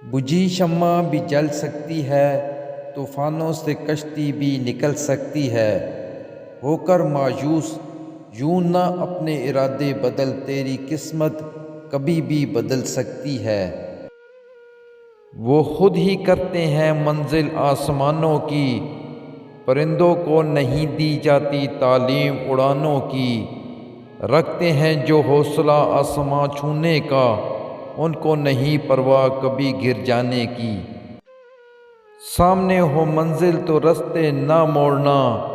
بجھی شمع بھی جل سکتی ہے، طوفانوں سے کشتی بھی نکل سکتی ہے۔ ہو کر مایوس یوں نہ اپنے ارادے بدل، تیری قسمت کبھی بھی بدل سکتی ہے۔ وہ خود ہی کرتے ہیں منزل آسمانوں کی، پرندوں کو نہیں دی جاتی تعلیم اڑانوں کی۔ رکھتے ہیں جو حوصلہ آسماں چھونے کا، ان کو نہیں پرواہ کبھی گر جانے کی۔ سامنے ہو منزل تو رستے نہ موڑنا،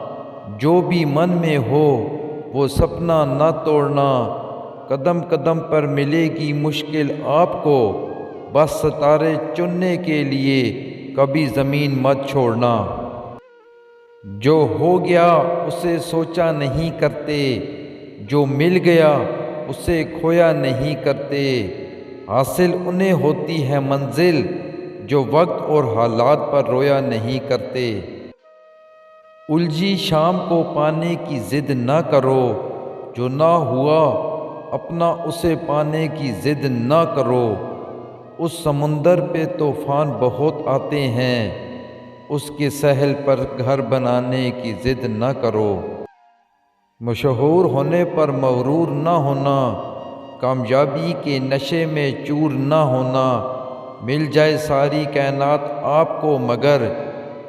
جو بھی من میں ہو وہ سپنا نہ توڑنا۔ قدم قدم پر ملے گی مشکل آپ کو، بس ستارے چننے کے لیے کبھی زمین مت چھوڑنا۔ جو ہو گیا اسے سوچا نہیں کرتے، جو مل گیا اسے کھویا نہیں کرتے۔ حاصل انہیں ہوتی ہے منزل، جو وقت اور حالات پر رویا نہیں کرتے۔ الجھی شام کو پانے کی ضد نہ کرو، جو نہ ہوا اپنا اسے پانے کی ضد نہ کرو۔ اس سمندر پہ طوفان بہت آتے ہیں، اس کے ساحل پر گھر بنانے کی ضد نہ کرو۔ مشہور ہونے پر مغرور نہ ہونا، کامیابی کے نشے میں چور نہ ہونا۔ مل جائے ساری کائنات آپ کو مگر،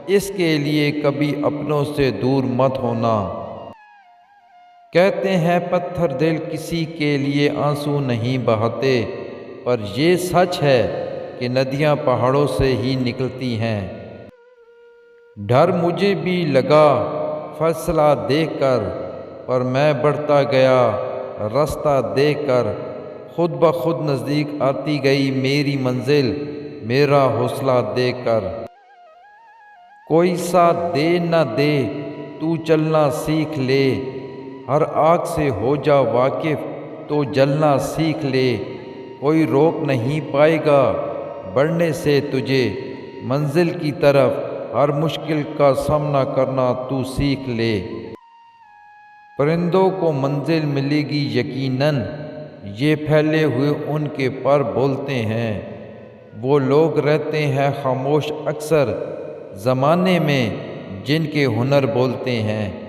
اس کے لیے کبھی اپنوں سے دور مت ہونا۔ کہتے ہیں پتھر دل کسی کے لیے آنسو نہیں بہاتے، پر یہ سچ ہے کہ ندیاں پہاڑوں سے ہی نکلتی ہیں۔ ڈر مجھے بھی لگا فیصلہ دیکھ کر، پر میں بڑھتا گیا راستہ دیکھ کر۔ خود بخود نزدیک آتی گئی میری منزل، میرا حوصلہ دیکھ کر۔ کوئی ساتھ دے نہ دے تو چلنا سیکھ لے، ہر آگ سے ہو جا واقف تو جلنا سیکھ لے۔ کوئی روک نہیں پائے گا بڑھنے سے تجھے، منزل کی طرف ہر مشکل کا سامنا کرنا تو سیکھ لے۔ پرندوں کو منزل ملے گی یقیناً، یہ پھیلے ہوئے ان کے پر بولتے ہیں۔ وہ لوگ رہتے ہیں خاموش اکثر زمانے میں، جن کے ہنر بولتے ہیں۔